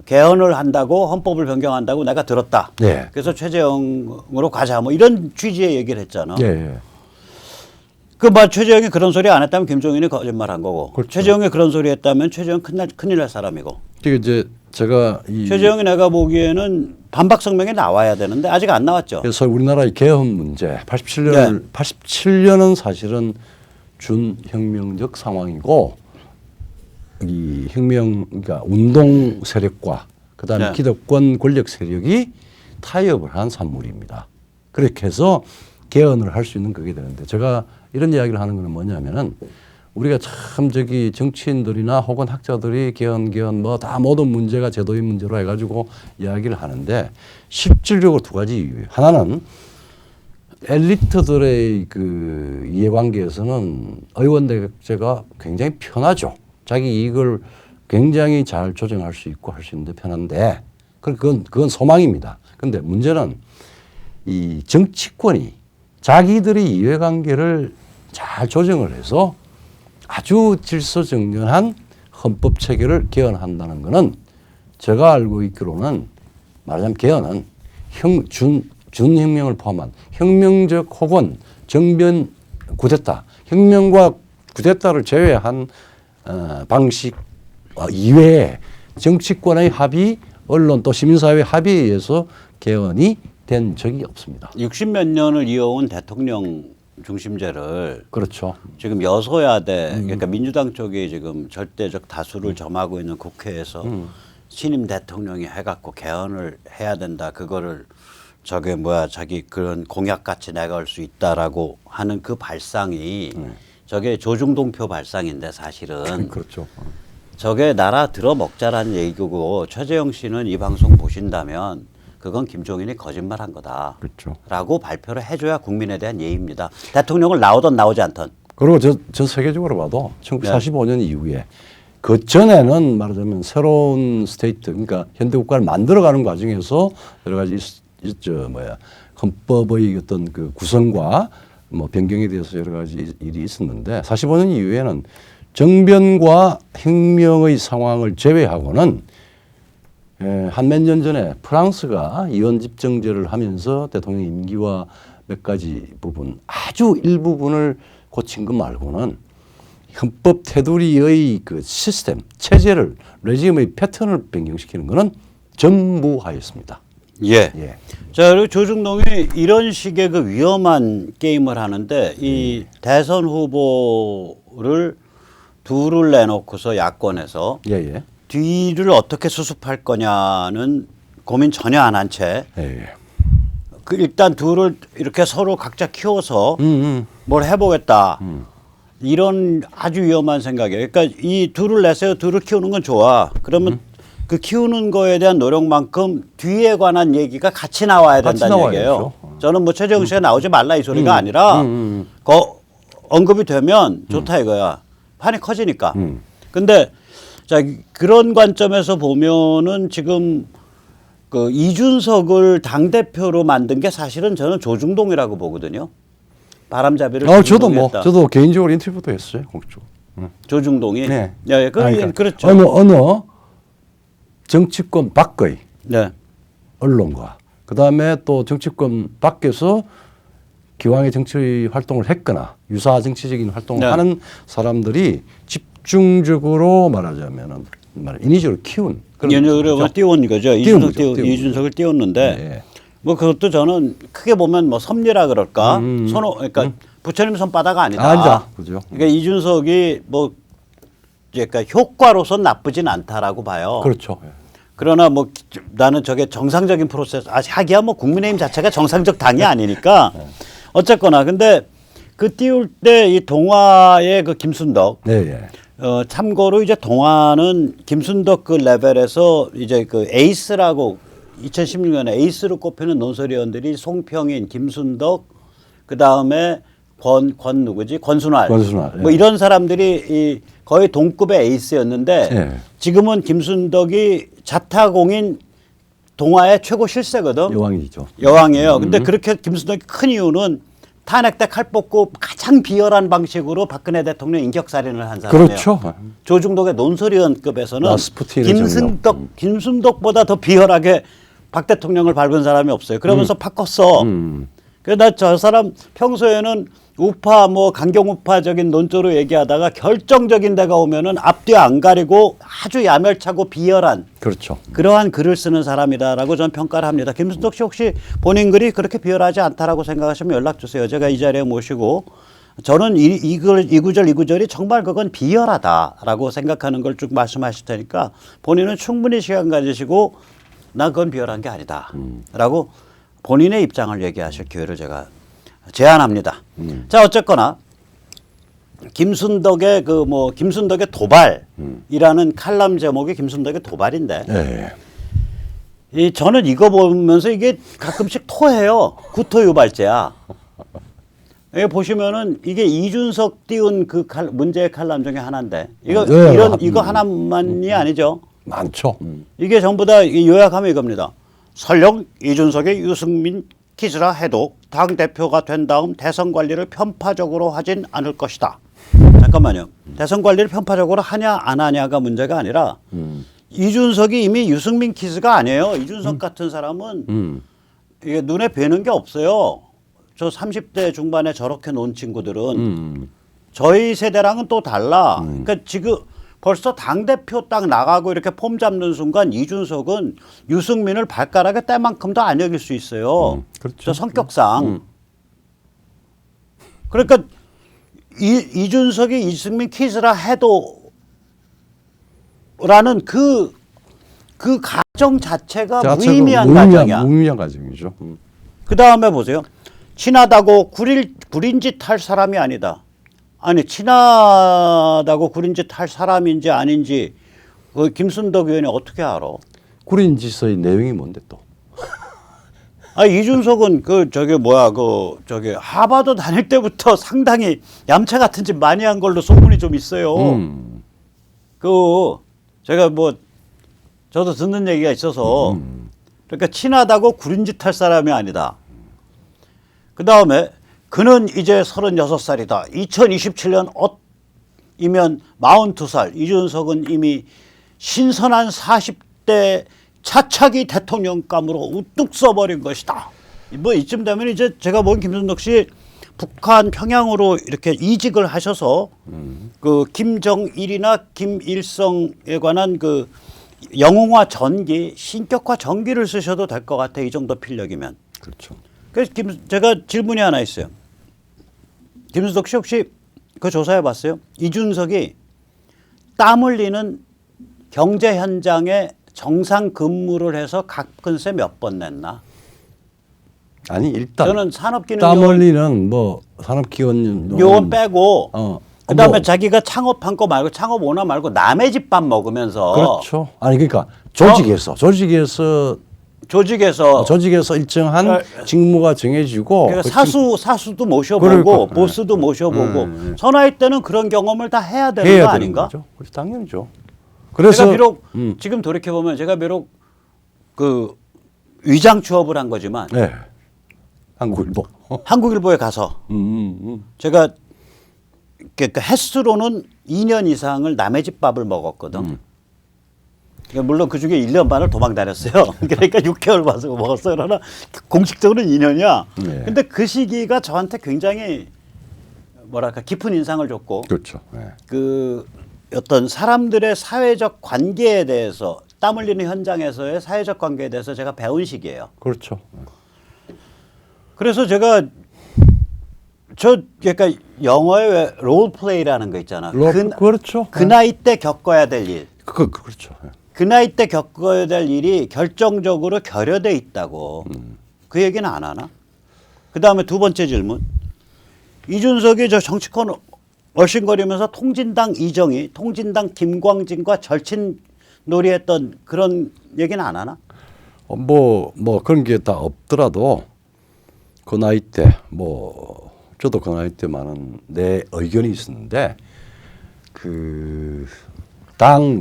[SPEAKER 1] 개헌을 한다고 헌법을 변경한다고 내가 들었다.
[SPEAKER 2] 예.
[SPEAKER 1] 그래서 최재형으로 가자 뭐 이런 취지의 얘기를 했잖아.
[SPEAKER 2] 예, 예.
[SPEAKER 1] 최재형이 그런 소리 안 했다면 김종인이 거짓말한 거고.
[SPEAKER 2] 그렇죠.
[SPEAKER 1] 최재형이 그런 소리 했다면 최재형 큰일 날 사람이고.
[SPEAKER 2] 그게 이제 제가
[SPEAKER 1] 최재형이 내가 보기에는 반박 성명이 나와야 되는데 아직 안 나왔죠.
[SPEAKER 2] 그래서 우리나라의 개헌 문제 87년은 사실은 준혁명적 상황이고 이 혁명 그러니까 운동 세력과 그다음에
[SPEAKER 1] 네.
[SPEAKER 2] 기득권 권력 세력이 타협을 한 산물입니다. 그렇게 해서 개헌을 할 수 있는 그게 되는데 제가 이런 이야기를 하는 거는 뭐냐면은 우리가 참 저기 정치인들이나 혹은 학자들이 개헌 뭐 다 모든 문제가 제도의 문제로 해가지고 이야기를 하는데 실질적으로 두 가지 이유예요. 하나는 엘리트들의 그 이해관계에서는 의원대각제가 굉장히 편하죠. 자기 이익을 굉장히 잘 조정할 수 있고 할 수 있는데 편한데 그건 소망입니다. 그런데 문제는 이 정치권이 자기들의 이해관계를 잘 조정을 해서 아주 질서정연한 헌법 체계를 개헌한다는 것은 제가 알고 있기로는 말하자면 개헌은 준혁명을 포함한 혁명적 혹은 정변 쿠데타, 혁명과 쿠데타를 제외한 방식 이외에 정치권의 합의, 언론 또 시민사회 합의에 의해서 개헌이 된 적이 없습니다.
[SPEAKER 1] 60몇 년을 이어온 대통령 중심제를
[SPEAKER 2] 그렇죠.
[SPEAKER 1] 지금 여소야대 그러니까 민주당 쪽이 지금 절대적 다수를 점하고 있는 국회에서 신임 대통령이 해갖고 개헌을 해야 된다. 그거를 자기 그런 공약같이 내걸 수 있다라고 하는 그 발상이 저게 조중동표 발상인데 사실은
[SPEAKER 2] 그렇죠.
[SPEAKER 1] 저게 나라 들어먹자라는 얘기고 최재형 씨는 이 방송 보신다면 그건 김종인이 거짓말한 거다.
[SPEAKER 2] 그렇죠.
[SPEAKER 1] 라고 발표를 해줘야 국민에 대한 예의입니다. 대통령을 나오든 나오지 않든.
[SPEAKER 2] 그리고 전 세계적으로 봐도 1945년 이후에 그 전에는 말하자면 새로운 스테이트 그러니까 현대 국가를 만들어가는 과정에서 여러 가지 헌법의 어떤 그 구성과 뭐 변경에 대해서 여러 가지 일이 있었는데 45년 이후에는 정변과 혁명의 상황을 제외하고는 한 몇 년 전에 프랑스가 이원집정제를 하면서 대통령 임기와 몇 가지 부분 아주 일부분을 고친 것 말고는 헌법 테두리의 그 시스템 체제를 레짐의 패턴을 변경시키는 것은 전부 하였습니다.
[SPEAKER 1] 예.
[SPEAKER 2] 예.
[SPEAKER 1] 자, 그리고 조중동이 이런 식의 그 위험한 게임을 하는데 이 대선 후보를 둘을 내놓고서 야권에서
[SPEAKER 2] 예.
[SPEAKER 1] 뒤를 어떻게 수습할 거냐는 고민 전혀 안 한 채
[SPEAKER 2] 예.
[SPEAKER 1] 그 일단 둘을 이렇게 서로 각자 키워서 뭘 해보겠다. 이런 아주 위험한 생각이에요. 그러니까 이 둘을 내세요. 둘을 키우는 건 좋아. 그러면 그 키우는 거에 대한 노력만큼 뒤에 관한 얘기가 같이 나와야
[SPEAKER 2] 같이
[SPEAKER 1] 된다는
[SPEAKER 2] 나와야죠.
[SPEAKER 1] 얘기예요. 저는 뭐 최재형 씨가 나오지 말라 이 소리가 아니라 언급이 되면 좋다 이거야. 판이 커지니까. 근데 자 그런 관점에서 보면은 지금 그 이준석을 당 대표로 만든 게 사실은 저는 조중동이라고 보거든요. 바람잡이를 조중동이
[SPEAKER 2] 저도 개인적으로 인터뷰도 했어요. 그쪽.
[SPEAKER 1] 조중동이.
[SPEAKER 2] 네.
[SPEAKER 1] 네,
[SPEAKER 2] 그러니까
[SPEAKER 1] 그렇죠.
[SPEAKER 2] 어느 정치권 밖의
[SPEAKER 1] 네.
[SPEAKER 2] 언론과 그다음에 또 정치권 밖에서 기왕의 정치 활동을 했거나 유사 정치적인 활동을
[SPEAKER 1] 네.
[SPEAKER 2] 하는 사람들이 집중적으로 말하자면은 인위적으로 키운 그런
[SPEAKER 1] 연역으로
[SPEAKER 2] 거죠.
[SPEAKER 1] 띄운 거죠.
[SPEAKER 2] 띄운 거죠. 띄운
[SPEAKER 1] 이준석을 띄웠는데
[SPEAKER 2] 네.
[SPEAKER 1] 뭐 그것도 저는 크게 보면 뭐 섭리라 그럴까 그러니까 부처님 손바닥 아니다.
[SPEAKER 2] 아니다. 그죠.
[SPEAKER 1] 그러니까 이준석이 뭐 그러니까 효과로선 나쁘진 않다라고 봐요.
[SPEAKER 2] 그렇죠.
[SPEAKER 1] 그러나 뭐 나는 저게 정상적인 프로세스 하기야 뭐 국민의힘 자체가 정상적 당이 아니니까 어쨌거나 근데 그 띄울 때 이 동아의 그 김순덕
[SPEAKER 2] 네, 예.
[SPEAKER 1] 참고로 이제 동아는 김순덕 그 레벨에서 이제 그 에이스라고 2016년에 에이스로 꼽히는 논설위원들이 송평인, 김순덕 그 다음에 권 누구지 권순활 뭐
[SPEAKER 2] 예.
[SPEAKER 1] 이런 사람들이 이 거의 동급의 에이스였는데
[SPEAKER 2] 예.
[SPEAKER 1] 지금은 김순덕이 자타공인 동아의 최고 실세거든.
[SPEAKER 2] 여왕이죠.
[SPEAKER 1] 여왕이에요. 근데 그렇게 김순덕이 큰 이유는 탄핵 때 칼 뽑고 가장 비열한 방식으로 박근혜 대통령 인격살인을 한 사람이에요.
[SPEAKER 2] 그렇죠.
[SPEAKER 1] 조중동의 논설위원급에서는
[SPEAKER 2] 라스푸틴의
[SPEAKER 1] 김순덕보다 더 비열하게 박 대통령을 밟은 사람이 없어요. 그러면서 바꿨어. 그래서 나 저 사람 평소에는 우파 뭐 강경우파적인 논조로 얘기하다가 결정적인 데가 오면은 앞뒤 안 가리고 아주 야멸차고 비열한
[SPEAKER 2] 그렇죠.
[SPEAKER 1] 그러한 글을 쓰는 사람이다라고 저는 평가를 합니다. 김순덕 씨 혹시 본인 글이 그렇게 비열하지 않다라고 생각하시면 연락 주세요. 제가 이 자리에 모시고 저는 이 구절이 정말 그건 비열하다라고 생각하는 걸 쭉 말씀하실 테니까 본인은 충분히 시간 가지시고 나 그건 비열한 게 아니다라고 본인의 입장을 얘기하실 기회를 제가 제안합니다. 자 어쨌거나 김순덕의 김순덕의 도발이라는 칼럼 제목이 김순덕의 도발인데
[SPEAKER 2] 네.
[SPEAKER 1] 저는 이거 보면서 이게 가끔씩 토해요. 구토 유발제야. 여기 보시면은 이게 이준석 띄운 그 문제의 칼럼 중에 하나인데 이거 하나만이 아니죠.
[SPEAKER 2] 많죠.
[SPEAKER 1] 이게 전부 다 요약하면 이겁니다. 설령 이준석의 유승민 키즈라 해도 당 대표가 된 다음 대선 관리를 편파적으로 하진 않을 것이다. 잠깐만요. 대선 관리를 편파적으로 하냐 안 하냐가 문제가 아니라 이준석이 이미 유승민 키즈가 아니에요. 이준석 같은 사람은 이게 눈에 뵈는 게 없어요. 저 30대 중반에 저렇게 논 친구들은 저희 세대랑은 또 달라. 그러니까 지금 벌써 당대표 딱 나가고 이렇게 폼 잡는 순간 이준석은 유승민을 발가락에 뗄만큼도 안 여길 수 있어요.
[SPEAKER 2] 그렇죠.
[SPEAKER 1] 저 성격상. 그러니까 이준석이 이승민 키즈라 해도 라는 그 가정 자체가 무의미한 가정이야.
[SPEAKER 2] 무의미한 가정이죠.
[SPEAKER 1] 그 다음에 보세요. 친하다고 구린 짓 할 사람이 아니다. 아니 친하다고 구린 짓 할 사람인지 아닌지 김순덕 의원이 어떻게 알아?
[SPEAKER 2] 구린 짓의 내용이 뭔데 또?
[SPEAKER 1] 아 이준석은 하버드 다닐 때부터 상당히 얌체 같은 짓 많이 한 걸로 소문이 좀 있어요. 제가 저도 듣는 얘기가 있어서 그러니까 친하다고 구린 짓 할 사람이 아니다. 그 다음에 그는 이제 36살이다. 2027년 이면 42살. 이준석은 이미 신선한 40대 차차기 대통령감으로 우뚝 써버린 것이다. 뭐 이쯤 되면 이제 제가 본 김순덕 씨 북한 평양으로 이렇게 이직을 하셔서 그 김정일이나 김일성에 관한 그 영웅화 전기, 신격화 전기를 쓰셔도 될 것 같아. 이 정도 필력이면.
[SPEAKER 2] 그렇죠.
[SPEAKER 1] 그래서 제가 질문이 하나 있어요. 김순덕 씨 혹시 그 조사해 봤어요? 이준석이 땀 흘리는 경제 현장에 정상 근무를 해서 각근세 몇 번 냈나?
[SPEAKER 2] 아니 일단
[SPEAKER 1] 저는
[SPEAKER 2] 땀
[SPEAKER 1] 산업기능요원
[SPEAKER 2] 흘리는 뭐 산업기원
[SPEAKER 1] 요원 빼고 그다음에
[SPEAKER 2] 뭐,
[SPEAKER 1] 자기가 창업한 거 말고 창업 오나 말고 남의 집밥 먹으면서
[SPEAKER 2] 그렇죠. 아니 그러니까 조직에서 일정한 직무가 정해지고
[SPEAKER 1] 그러니까
[SPEAKER 2] 그
[SPEAKER 1] 사수도 모셔보고
[SPEAKER 2] 그러니까.
[SPEAKER 1] 보스도 모셔보고 선화의 때는 그런 경험을 다 해야 되는
[SPEAKER 2] 해야
[SPEAKER 1] 거
[SPEAKER 2] 되는
[SPEAKER 1] 아닌가?
[SPEAKER 2] 거죠. 그렇죠. 당연히죠. 그래서
[SPEAKER 1] 제가 비록 지금 돌이켜 보면 제가 비록 그 위장 취업을 한 거지만
[SPEAKER 2] 네. 한국일보.
[SPEAKER 1] 한국일보에 가서 제가 그러니까 횟수로는 2년 이상을 남의 집 밥을 먹었거든. 그러니까 물론 그 중에 1년 반을 도망 다녔어요. 그러니까 6개월 봐서 먹었어요. 그러나 공식적으로는 2년이야.
[SPEAKER 2] 네.
[SPEAKER 1] 근데 그 시기가 저한테 굉장히 뭐랄까 깊은 인상을 줬고
[SPEAKER 2] 그렇죠. 네.
[SPEAKER 1] 그 어떤 사람들의 사회적 관계에 대해서 땀 흘리는 현장에서의 사회적 관계에 대해서 제가 배운 시기예요.
[SPEAKER 2] 그렇죠.
[SPEAKER 1] 그래서 제가 그러니까 영어에 왜 롤플레이라는 거 있잖아.
[SPEAKER 2] 그렇죠.
[SPEAKER 1] 그 나이 때 겪어야 될 일.
[SPEAKER 2] 그렇죠.
[SPEAKER 1] 그 나이 때 겪어야 될 일이 결정적으로 결여돼 있다고. 그 얘기는 안 하나? 그다음에 두 번째 질문. 이준석이 저 정치권 얼씬거리면서 통진당 이정희, 통진당 김광진과 절친 놀이했던 그런 얘기는 안 하나?
[SPEAKER 2] 뭐 그런 게 다 없더라도 그 나이 때 뭐 저도 그 나이 때 많은 내 의견이 있었는데 그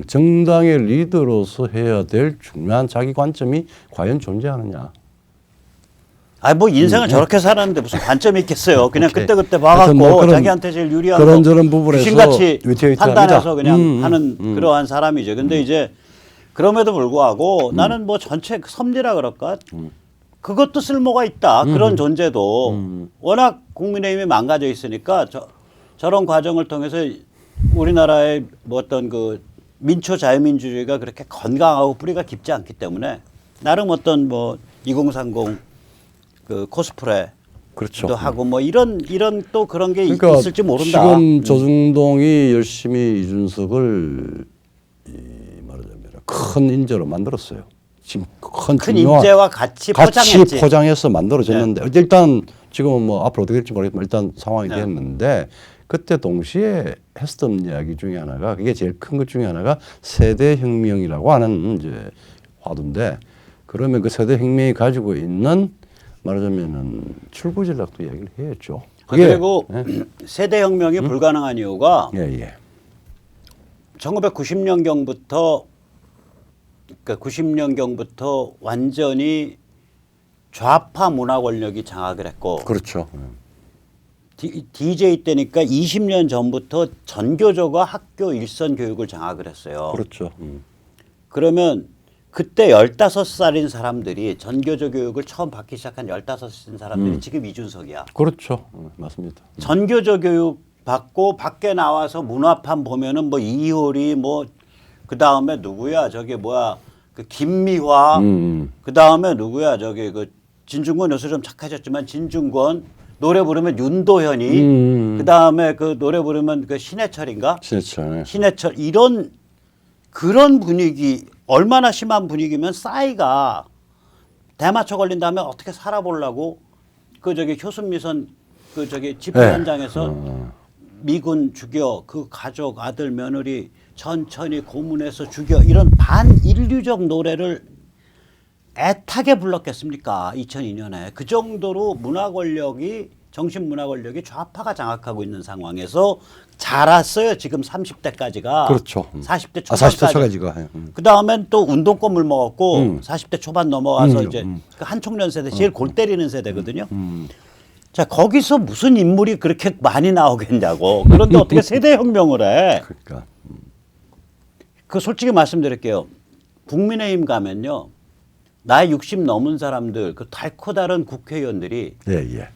[SPEAKER 2] 정당의 리더로서 해야 될 중요한 자기 관점이 과연 존재하느냐.
[SPEAKER 1] 아니 뭐 인생을 저렇게 살았는데 무슨 관점이 있겠어요. 그냥
[SPEAKER 2] 오케이.
[SPEAKER 1] 그때
[SPEAKER 2] 하여튼
[SPEAKER 1] 봐갖고
[SPEAKER 2] 뭐
[SPEAKER 1] 자기한테 제일 유리한
[SPEAKER 2] 그런저런 부분에서
[SPEAKER 1] 귀신같이
[SPEAKER 2] 위태위태합니다.
[SPEAKER 1] 판단해서 그냥 하는 그러한 사람이죠. 근데 이제 그럼에도 불구하고 나는 뭐 전체 섭리라 그럴까? 그것도 쓸모가 있다. 그런 존재도 워낙 국민의힘이 망가져 있으니까 저런 과정을 통해서 우리나라의 뭐 어떤 그 민초 자유민주주의가 그렇게 건강하고 뿌리가 깊지 않기 때문에 나름 어떤 뭐 2030 그 코스프레
[SPEAKER 2] 그렇죠.
[SPEAKER 1] 도 하고 뭐 이런 또 그런 게
[SPEAKER 2] 그러니까
[SPEAKER 1] 있을지 모른다.
[SPEAKER 2] 지금 조중동이 열심히 이준석을 말하자면 큰 인재로 만들었어요. 지금
[SPEAKER 1] 큰 인재와 같이 포장했지.
[SPEAKER 2] 포장해서 만들어졌는데 일단 지금은 뭐 앞으로 어떻게 될지 모르겠지만 일단 상황이 됐는데 그때 동시에 했었던 이야기 중에 하나가 그게 제일 큰 것 중에 하나가 세대 혁명이라고 하는 이제 화두인데 그러면 그 세대 혁명이 가지고 있는 말하자면은 출구 전략도 이야기를 해야죠.
[SPEAKER 1] 그리고 세대 혁명이 불가능한 이유가
[SPEAKER 2] 예.
[SPEAKER 1] 1990년경부터 그러니까 90년경부터 완전히 좌파 문화 권력이 장악을 했고
[SPEAKER 2] 그렇죠.
[SPEAKER 1] DJ 때니까 20년 전부터 전교조가 학교 일선 교육을 장악을 했어요.
[SPEAKER 2] 그렇죠.
[SPEAKER 1] 그러면 그때 15살인 사람들이 전교조 교육을 처음 받기 시작한 15살인 사람들이 지금 이준석이야.
[SPEAKER 2] 그렇죠. 맞습니다.
[SPEAKER 1] 전교조 교육 받고 밖에 나와서 문화판 보면은 뭐 이효리 뭐 그다음에 누구야 저기 뭐야 그 김미화 그다음에 누구야 저기 그 진중권 요새 좀 착해졌지만 진중권 노래 부르면 윤도현이 그다음에 그 노래 부르면 그 신해철인가? 신해철 이런 그런 분위기 얼마나 심한 분위기면 싸이가 대마초 걸린 다음에 어떻게 살아보려고 그 저기 효순미선 그 저기 집회 현장에서 미군 죽여 그 가족 아들 며느리 천천히 고문해서 죽여 이런 반인류적 노래를 애타게 불렀겠습니까? 2002년에 그 정도로 문화 권력이 정신 문화 권력이 좌파가 장악하고 있는 상황에서 자랐어요. 지금 30대까지가.
[SPEAKER 2] 그렇죠.
[SPEAKER 1] 40대
[SPEAKER 2] 초반까지.
[SPEAKER 1] 초반까지가. 그 다음엔 또 운동권 물 먹었고 40대 초반 넘어가서 이제 그 한총련 세대 제일 골 때리는 세대거든요. 자 거기서 무슨 인물이 그렇게 많이 나오겠냐고. 그런데 어떻게 세대 혁명을 해?
[SPEAKER 2] 그러니까.
[SPEAKER 1] 그 솔직히 말씀드릴게요. 국민의힘 가면요. 나이 60 넘은 사람들, 그 달코 다른 국회의원들이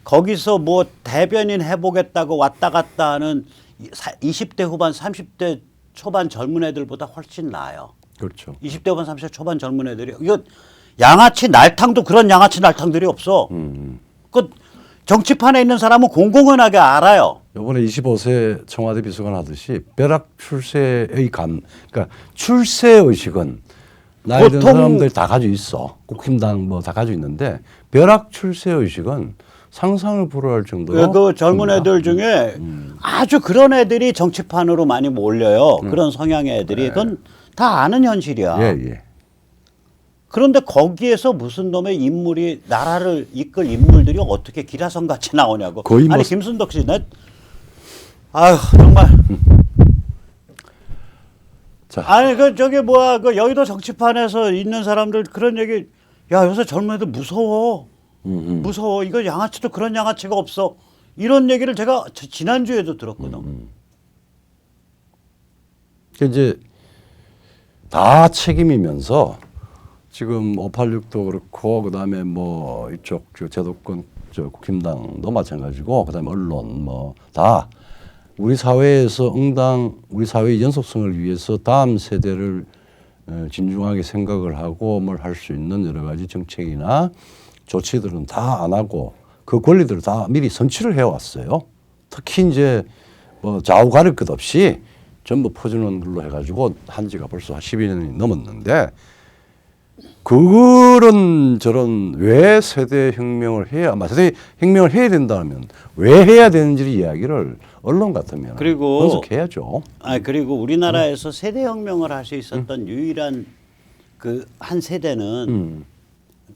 [SPEAKER 1] 거기서 뭐 대변인 해보겠다고 왔다 갔다 하는 20대 후반, 30대 초반 젊은 애들보다 훨씬 나아요.
[SPEAKER 2] 그렇죠.
[SPEAKER 1] 20대 후반, 30대 초반 젊은 애들이. 이거 양아치 날탕도 그런 양아치 날탕들이 없어. 그 정치판에 있는 사람은 공공연하게 알아요.
[SPEAKER 2] 이번에 25세 청와대 비서관 하듯이 벼락 출세의 그러니까 출세 의식은 나이 든
[SPEAKER 1] 보통-
[SPEAKER 2] 사람들이 다 가지고 있어. 국힘당 뭐 다 가지고 있는데 벼락 출세 의식은 상상을 불허할 정도로
[SPEAKER 1] 그 젊은
[SPEAKER 2] 큽니다.
[SPEAKER 1] 애들 중에 아주 그런 애들이 정치판으로 많이 몰려요. 그런 성향의 애들이. 그건 다 아는 현실이야.
[SPEAKER 2] 예, 예.
[SPEAKER 1] 그런데 거기에서 무슨 놈의 인물이 나라를 이끌 인물들이 어떻게 기라성 같이 나오냐고.
[SPEAKER 2] 거의 뭐-
[SPEAKER 1] 아니 김순덕 씨, 아유 정말.
[SPEAKER 2] 자,
[SPEAKER 1] 아니 그 저기 뭐야 그 여의도 정치판에서 있는 사람들 그런 얘기. 야 요새 젊은 애들 무서워. 무서워. 이거 양아치도 그런 양아치가 없어. 이런 얘기를 제가 지난주에도 들었거든.
[SPEAKER 2] 이제 다 책임이면서 지금 586도 그렇고 그다음에 뭐 이쪽 저 제도권 저 국힘당도 마찬가지고 그다음에 언론 뭐 다 우리 사회에서 우리 사회의 연속성을 위해서 다음 세대를 진중하게 생각을 하고 뭘 할 수 있는 여러 가지 정책이나 조치들은 다 안 하고 그 권리들을 다 미리 선취를 해왔어요. 특히 이제 뭐 좌우 가릴 것 없이 전부 퍼주는 걸로 해가지고 한 지가 벌써 12년이 넘었는데 그런 저런 왜 세대 혁명을 세대 혁명을 해야 된다면 왜 해야 되는지 이야기를 언론 같으면
[SPEAKER 1] 그리고
[SPEAKER 2] 분석해야죠.
[SPEAKER 1] 그리고 우리나라에서 세대 혁명을 할 수 있었던 유일한 그 한 세대는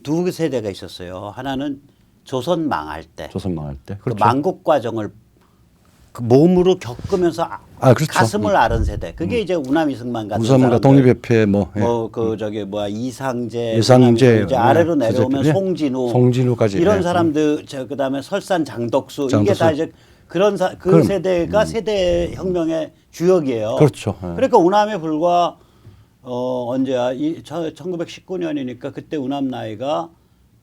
[SPEAKER 1] 두 세대가 있었어요. 하나는 조선 망할 때,
[SPEAKER 2] 조선 망할 때.
[SPEAKER 1] 그
[SPEAKER 2] 그렇죠.
[SPEAKER 1] 망국 과정을 그 몸으로 겪으면서
[SPEAKER 2] 그렇죠.
[SPEAKER 1] 가슴을 앓은 세대. 그게 이제 우남이승만 같은
[SPEAKER 2] 우삼과
[SPEAKER 1] 사람들.
[SPEAKER 2] 독립협회 뭐 예.
[SPEAKER 1] 뭐그 저기 뭐야 이상재,
[SPEAKER 2] 이상재,
[SPEAKER 1] 이제 아래로
[SPEAKER 2] 네,
[SPEAKER 1] 내려오면
[SPEAKER 2] 예.
[SPEAKER 1] 송진우,
[SPEAKER 2] 송진우까지,
[SPEAKER 1] 이런
[SPEAKER 2] 예.
[SPEAKER 1] 사람들 그다음에 설산 장덕수, 이게
[SPEAKER 2] 장덕수.
[SPEAKER 1] 다 이제 그
[SPEAKER 2] 그럼,
[SPEAKER 1] 세대가 세대 혁명의 주역이에요.
[SPEAKER 2] 그렇죠. 예.
[SPEAKER 1] 그러니까 우남에 불과 언제야? 1919년이니까 그때 우남 나이가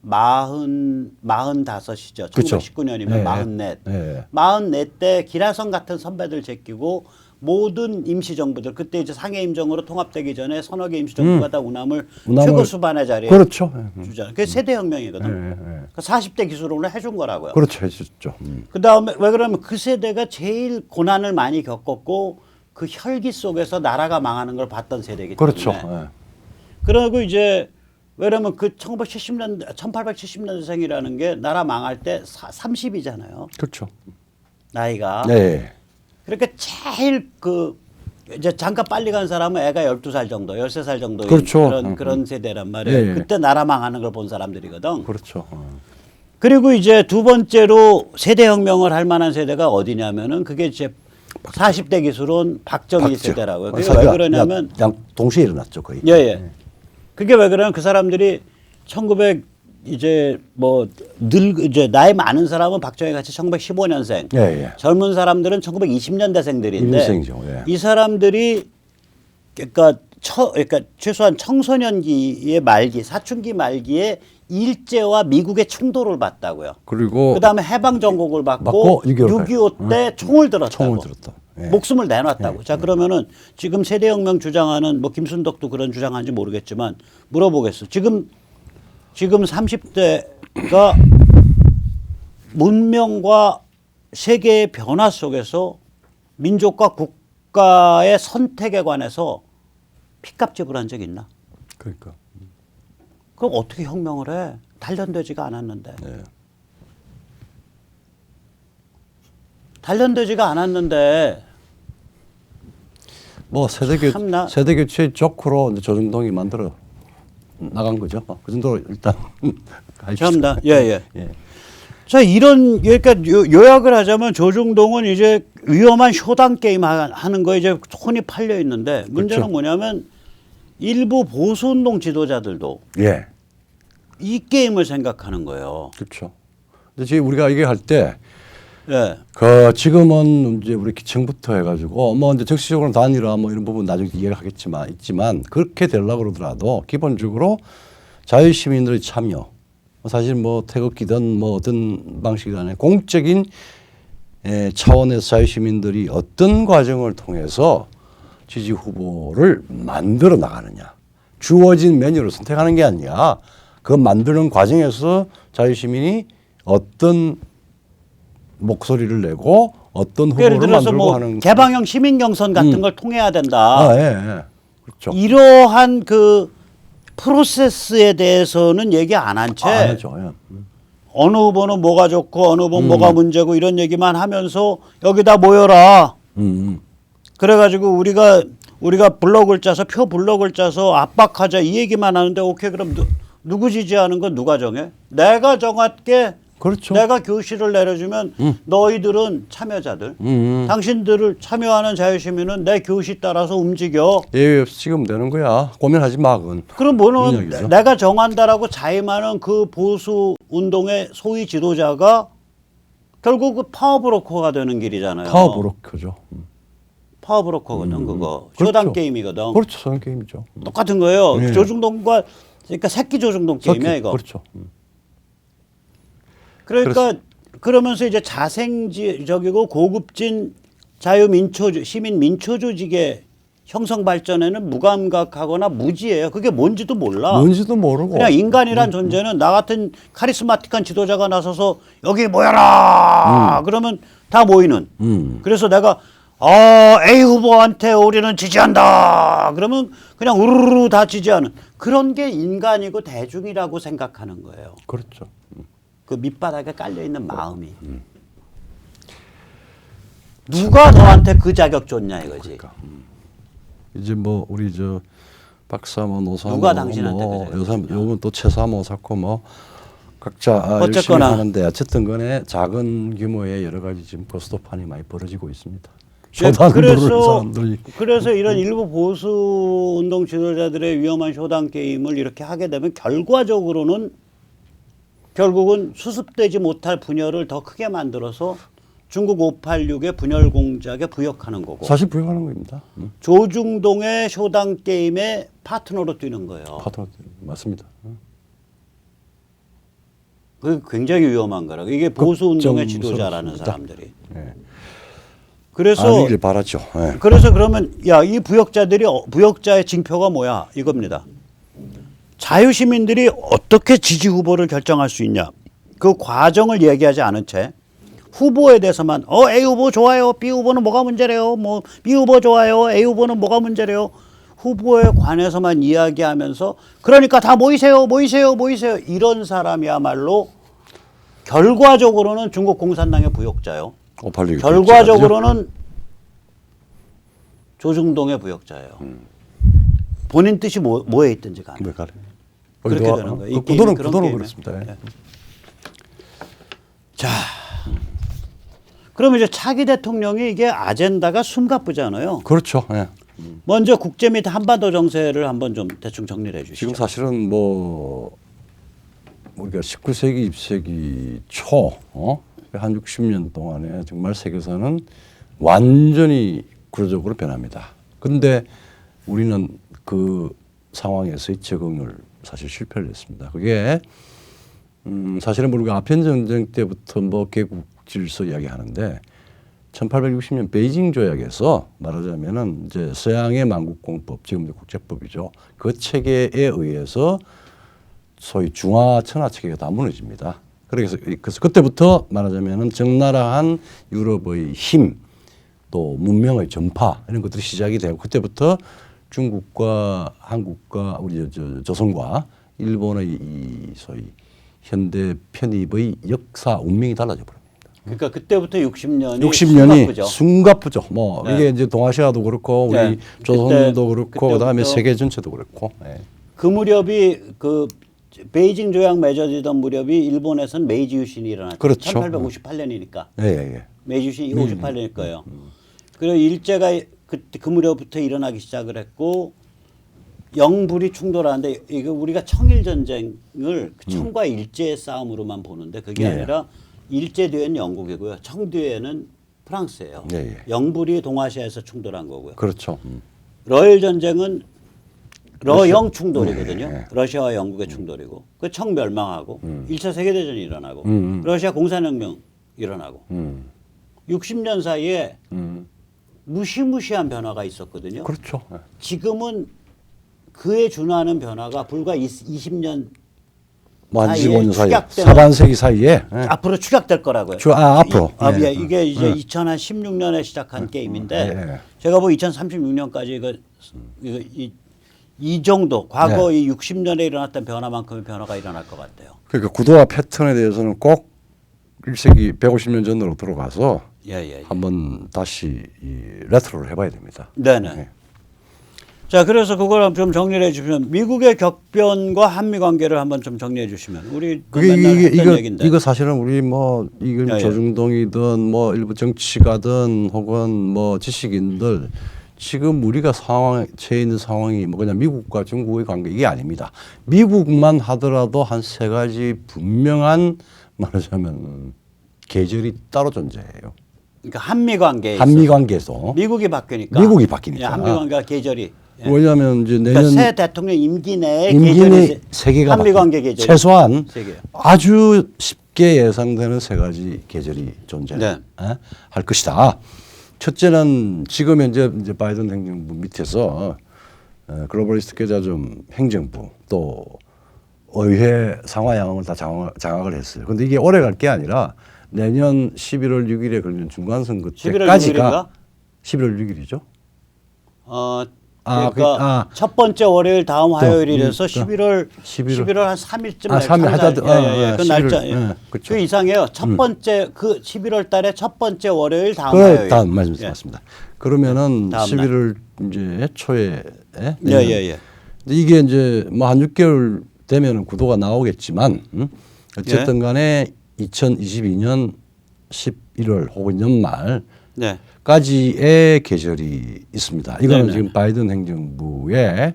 [SPEAKER 1] 45이죠.
[SPEAKER 2] 그렇죠.
[SPEAKER 1] 1919년이면
[SPEAKER 2] 예,
[SPEAKER 1] 44.
[SPEAKER 2] 예.
[SPEAKER 1] 44 때 기라성 같은 선배들 제끼고 모든 임시정부들 그때 이제 상해임정으로 통합되기 전에 서너 개 임시정부가 다 우남을 최고 수반의 자리에
[SPEAKER 2] 그렇죠.
[SPEAKER 1] 주잖아요. 그게 세대혁명이거든. 그러니까 40대 기술을 해준 거라고요.
[SPEAKER 2] 그렇죠. 해줬죠.
[SPEAKER 1] 그 다음에 왜 그러면 그 세대가 제일 고난을 많이 겪었고 그 혈기 속에서 나라가 망하는 걸 봤던 세대이기 때문에.
[SPEAKER 2] 그렇죠. 예.
[SPEAKER 1] 그러고 이제 왜냐면 그 1970년대 1870년생이라는 게 나라 망할 때 30이잖아요.
[SPEAKER 2] 그렇죠.
[SPEAKER 1] 나이가.
[SPEAKER 2] 네.
[SPEAKER 1] 그러니까 제일 그 이제 잠깐 빨리 간 사람은 애가 12살 정도, 13살 정도
[SPEAKER 2] 그렇죠.
[SPEAKER 1] 그런 세대란 말이에요.
[SPEAKER 2] 예, 예.
[SPEAKER 1] 그때 나라 망하는 걸 본 사람들이거든.
[SPEAKER 2] 그렇죠.
[SPEAKER 1] 그리고 이제 두 번째로 세대 혁명을 할 만한 세대가 어디냐면은 그게 이제 40대 기술은 박정희 세대라고요. 그게 왜 그러냐면
[SPEAKER 2] 양 동시에 일어났죠, 거의.
[SPEAKER 1] 예, 예. 그게 왜 그러냐면 그 사람들이 1900 이제 뭐 이제 나이 많은 사람은 박정희 같이 1915년생.
[SPEAKER 2] 예, 예.
[SPEAKER 1] 젊은 사람들은 1920년대생들인데
[SPEAKER 2] 일생이죠, 예.
[SPEAKER 1] 이 사람들이 그러니까 최소한 청소년기의 말기, 사춘기 말기에 일제와 미국의 충돌을 봤다고요.
[SPEAKER 2] 그리고
[SPEAKER 1] 그다음에 해방 전국을
[SPEAKER 2] 받고
[SPEAKER 1] 받고
[SPEAKER 2] 6.25
[SPEAKER 1] 6.25 때 총을 들었다고.
[SPEAKER 2] 총을 들었다. 예.
[SPEAKER 1] 목숨을 내놨다고. 자 그러면은 지금 세대혁명 주장하는 뭐 김순덕도 그런 주장하는지 모르겠지만 물어보겠어. 지금 30대가 문명과 세계의 변화 속에서 민족과 국가의 선택에 관해서 피값 지불한 적 있나?
[SPEAKER 2] 그러니까.
[SPEAKER 1] 그럼 어떻게 혁명을 해? 단련되지가 않았는데.
[SPEAKER 2] 네.
[SPEAKER 1] 단련되지가 않았는데.
[SPEAKER 2] 뭐 세대 교체 조크로 이제 조중동이 만들어 나간 거죠. 그 정도로 일단
[SPEAKER 1] 감사합니다. 예.
[SPEAKER 2] 예.
[SPEAKER 1] 자 이런 그러니까 요약을 하자면 조중동은 이제 위험한 쇼당 게임 하는 거에 이제 혼이 팔려 있는데 문제는
[SPEAKER 2] 그렇죠.
[SPEAKER 1] 뭐냐면 일부 보수운동 지도자들도
[SPEAKER 2] 예.
[SPEAKER 1] 이 게임을 생각하는 거예요.
[SPEAKER 2] 그렇죠. 근데 지금 우리가 얘기할 때
[SPEAKER 1] 예.
[SPEAKER 2] 지금은 이제 우리 기층부터 해가지고 뭐 이제 정치적으로 단일화 뭐 이런 부분 나중에 이해하겠지만 그렇게 되려고 그러더라도 기본적으로 자유시민들의 참여 사실 뭐 태극기든 뭐 어떤 방식이든 공적인 차원에서 자유시민들이 어떤 과정을 통해서 지지 후보를 만들어 나가느냐 주어진 메뉴를 선택하는 게 아니라 그 만드는 과정에서 자유시민이 어떤 목소리를 내고 어떤
[SPEAKER 1] 예를
[SPEAKER 2] 후보를
[SPEAKER 1] 들어서
[SPEAKER 2] 만들고
[SPEAKER 1] 뭐
[SPEAKER 2] 하는
[SPEAKER 1] 개방형 시민 경선 같은 걸 통해야 된다.
[SPEAKER 2] 예. 그렇죠.
[SPEAKER 1] 이러한 그 프로세스에 대해서는 얘기 안 한 채
[SPEAKER 2] 안 하죠. 예.
[SPEAKER 1] 어느 후보는 뭐가 좋고 어느 후보는 뭐가 문제고 이런 얘기만 하면서 여기다 모여라. 그래가지고 우리가 블록을 짜서 표 블록을 짜서 압박하자 이 얘기만 하는데 오케이 그럼 누구 지지하는 건 누가 정해? 내가 정할게.
[SPEAKER 2] 그렇죠.
[SPEAKER 1] 내가 교실을 내려주면 너희들은 참여자들, 당신들을 참여하는 자유시민은 내 교시 따라서 움직여.
[SPEAKER 2] 예외 없이 찍으면 되는 거야. 고민하지 마, 그건.
[SPEAKER 1] 그럼 뭐는
[SPEAKER 2] 이야기죠.
[SPEAKER 1] 내가 정한다라고 자임하는 그 보수 운동의 소위 지도자가 결국 그 파워브로커가 되는 길이잖아요.
[SPEAKER 2] 파워브로커죠.
[SPEAKER 1] 파워브로커거든 그거.
[SPEAKER 2] 그렇죠.
[SPEAKER 1] 쇼당 게임이거든.
[SPEAKER 2] 그렇죠. 쇼당 게임이죠.
[SPEAKER 1] 똑같은 거예요.
[SPEAKER 2] 네.
[SPEAKER 1] 조중동과 그러니까 새끼 조중동 게임이야 이거.
[SPEAKER 2] 그렇죠.
[SPEAKER 1] 그러니까 그러면서 이제 자생적이고 고급진 시민 민초 조직의 형성 발전에는 무감각하거나 무지해요. 그게 뭔지도 몰라.
[SPEAKER 2] 뭔지도 모르고.
[SPEAKER 1] 그냥 인간이란 존재는 나 같은 카리스마틱한 지도자가 나서서 여기 모여라. 그러면 다 모이는. 그래서 내가 A 후보한테 우리는 지지한다. 그러면 그냥 우르르 다 지지하는 그런 게 인간이고 대중이라고 생각하는 거예요.
[SPEAKER 2] 그렇죠.
[SPEAKER 1] 그 밑바닥에 깔려 있는 마음이 누가 너한테 그 자격 줬냐 이거지.
[SPEAKER 2] 그러니까. 이제 뭐 우리 저 박사모 노사모
[SPEAKER 1] 누가 당신한테
[SPEAKER 2] 뭐
[SPEAKER 1] 그 자격 줬냐.
[SPEAKER 2] 요번 또 최사모 사고 뭐 각자 열심히
[SPEAKER 1] 어쨌거나.
[SPEAKER 2] 하는데 어쨌든 간에 작은 규모의 여러 가지 지금 고스톱판이 많이 벌어지고 있습니다. 쇼당 부르는 사람들이.
[SPEAKER 1] 그래서 이런 일부 보수 운동 지도자들의 위험한 쇼당 게임을 이렇게 하게 되면 결국은 수습되지 못할 분열을 더 크게 만들어서 중국 586의 분열 공작에 부역하는 거고
[SPEAKER 2] 사실 부역하는 겁니다.
[SPEAKER 1] 조중동의 쇼당 게임의 파트너로 뛰는 거예요.
[SPEAKER 2] 파트너 맞습니다.
[SPEAKER 1] 그게 굉장히 위험한 거라고. 이게 보수 운동의 지도자라는
[SPEAKER 2] 걱정스럽습니다.
[SPEAKER 1] 사람들이.
[SPEAKER 2] 네.
[SPEAKER 1] 그래서
[SPEAKER 2] 아니길 바랐죠. 네.
[SPEAKER 1] 그래서 그러면 이 부역자의 징표가 뭐야? 이겁니다. 자유시민들이 어떻게 지지 후보를 결정할 수 있냐? 그 과정을 얘기하지 않은 채 후보에 대해서만 A 후보 좋아요. B 후보는 뭐가 문제래요. 뭐 B 후보 좋아요. A 후보는 뭐가 문제래요. 후보에 관해서만 이야기하면서 그러니까 다 모이세요. 이런 사람이야말로 결과적으로는 중국 공산당의 부역자요.
[SPEAKER 2] 586
[SPEAKER 1] 결과적으로는 조중동의 부역자예요. 본인 뜻이 뭐에 있든지 간에. 그렇게 되는 거예요. 이 게임이 그런
[SPEAKER 2] 구도는
[SPEAKER 1] 게임이에요.
[SPEAKER 2] 그렇습니다. 네.
[SPEAKER 1] 자, 그러면 이제 차기 대통령이 이게 아젠다가 숨가쁘잖아요.
[SPEAKER 2] 그렇죠. 네.
[SPEAKER 1] 먼저 국제 및 한반도 정세를 한번 좀 대충 정리를 해주시죠.
[SPEAKER 2] 지금 사실은 뭐 우리가 19세기, 20세기 초, 한 60년 동안에 정말 세계사는 완전히 구조적으로 변합니다. 그런데 우리는 그 상황에서의 적응을 사실 실패를 했습니다. 그게 사실은 우리가 아편 전쟁 때부터 뭐 개국 질서 이야기하는데 1860년 베이징 조약에서 말하자면은 이제 서양의 만국공법, 지금도 국제법이죠. 그 체계에 의해서 소위 중화 천하 체계가 다 무너집니다. 그래서 그때부터 말하자면은 적나라한 유럽의 힘, 또 문명의 전파 이런 것들이 시작이 되고 그때부터 중국과 한국과 우리 조선과 일본의 이 소위 현대 편입의 역사 운명이 달라져 버립니다.
[SPEAKER 1] 그러니까 그때부터
[SPEAKER 2] 60년이 숨가쁘죠. 뭐
[SPEAKER 1] 네.
[SPEAKER 2] 이게 이제 동아시아도 그렇고 우리
[SPEAKER 1] 네.
[SPEAKER 2] 조선도 그렇고 그다음에
[SPEAKER 1] 그때부터
[SPEAKER 2] 세계 전체도 그렇고. 네.
[SPEAKER 1] 그 무렵이 그 베이징 조약 맺어지던 무렵이 일본에서는 메이지 유신이 일어났죠.
[SPEAKER 2] 그렇죠.
[SPEAKER 1] 1858년이니까.
[SPEAKER 2] 예.
[SPEAKER 1] 메이지 유신이 58년일 거예요. 그리고 일제가 그 무렵부터 일어나기 시작을 했고 영불이 충돌하는데 이거 우리가 청일 전쟁을 청과 일제의 싸움으로만 보는데 그게
[SPEAKER 2] 예.
[SPEAKER 1] 아니라 일제 뒤에는 영국이고요. 청 뒤에는 프랑스예요.
[SPEAKER 2] 예.
[SPEAKER 1] 영불이 동아시아에서 충돌한 거고요.
[SPEAKER 2] 그렇죠.
[SPEAKER 1] 러일 전쟁은 러영 충돌이거든요.
[SPEAKER 2] 예.
[SPEAKER 1] 러시아와 영국의 충돌이고 그 청 멸망하고 1차 세계대전이 일어나고
[SPEAKER 2] 음.
[SPEAKER 1] 러시아 공산혁명 일어나고 60년 사이에 무시무시한 변화가 있었거든요.
[SPEAKER 2] 그렇죠. 예.
[SPEAKER 1] 지금은 그에 준하는 변화가 불과 20년
[SPEAKER 2] 뭐 한 25년 사이,
[SPEAKER 1] 축약되는-
[SPEAKER 2] 사반세기 사이에 예.
[SPEAKER 1] 앞으로 추격될 거라고요.
[SPEAKER 2] 앞으로. 예.
[SPEAKER 1] 이게 이제 2016년에 시작한 게임인데
[SPEAKER 2] 예.
[SPEAKER 1] 제가 뭐 2036년까지 이 이 정도 과거
[SPEAKER 2] 네.
[SPEAKER 1] 이 60년에 일어났던 변화만큼의 변화가 일어날 것 같아요.
[SPEAKER 2] 그러니까 구도와 패턴에 대해서는 꼭 1세기 150년 전으로 들어가서
[SPEAKER 1] 예.
[SPEAKER 2] 한번 다시 이 레트로를 해봐야 됩니다.
[SPEAKER 1] 네네.
[SPEAKER 2] 네.
[SPEAKER 1] 자, 그래서 그걸 좀 정리해 주시면 미국의 격변과 한미 관계를 한번 좀 정리해 주시면 우리
[SPEAKER 2] 그게
[SPEAKER 1] 맨날 했던 얘기인데.
[SPEAKER 2] 이거 사실은 우리 뭐 이건
[SPEAKER 1] 예, 예.
[SPEAKER 2] 조중동이든 뭐 일부 정치가든 혹은 뭐 지식인들 지금 우리가 상황 처해 있는 상황이 뭐 그냥 미국과 중국의 관계 이게 아닙니다. 미국만 하더라도 한 세 가지 분명한 말하자면 계절이 따로 존재해요.
[SPEAKER 1] 그러니까 한미 관계에
[SPEAKER 2] 한미
[SPEAKER 1] 있어서
[SPEAKER 2] 관계에서
[SPEAKER 1] 미국이 바뀌니까.
[SPEAKER 2] 미국이 바뀌니까.
[SPEAKER 1] 예, 한미 관계가 계절이. 예.
[SPEAKER 2] 왜냐하면 이제
[SPEAKER 1] 그러니까
[SPEAKER 2] 내년
[SPEAKER 1] 새 대통령 임기 내에
[SPEAKER 2] 임기
[SPEAKER 1] 계절이
[SPEAKER 2] 내 세 개가
[SPEAKER 1] 한미
[SPEAKER 2] 바뀌어요.
[SPEAKER 1] 관계 계절이
[SPEAKER 2] 최소한
[SPEAKER 1] 세 개요.
[SPEAKER 2] 아주 쉽게 예상되는 세 가지 계절이 존재할
[SPEAKER 1] 네.
[SPEAKER 2] 것이다. 첫째는 지금 현재 이제 바이든 행정부 밑에서 글로벌리스트 계좌좀 행정부 또 의회 상하 양원을 다 장악을 했어요. 그런데 이게 오래 갈 게 아니라 내년 11월 6일에 걸리는 중간선거
[SPEAKER 1] 11월
[SPEAKER 2] 때까지가 11월 6일이죠.
[SPEAKER 1] 그러니까 첫 번째 월요일 다음 화요일이라서 11월 한 3일쯤 날
[SPEAKER 2] 3일 하여튼
[SPEAKER 1] 그 날짜.
[SPEAKER 2] 그렇죠.
[SPEAKER 1] 그 이상해요. 첫 번째 그 11월 달에 첫 번째 월요일 다음
[SPEAKER 2] 그
[SPEAKER 1] 화요일.
[SPEAKER 2] 다음 맞습니다. 그러면은
[SPEAKER 1] 다음
[SPEAKER 2] 11월 이제 초에
[SPEAKER 1] 예.
[SPEAKER 2] 이게 이제 뭐 한 6개월 되면은 구도가 나오겠지만 어쨌든 간에 2022년 11월 혹은 연말
[SPEAKER 1] 네.
[SPEAKER 2] 까지의 계절이 있습니다. 이거는
[SPEAKER 1] 네네.
[SPEAKER 2] 지금 바이든 행정부의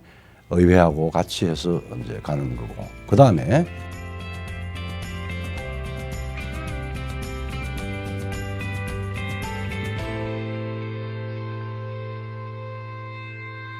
[SPEAKER 2] 의회하고 같이 해서 이제 가는 거고 그 다음에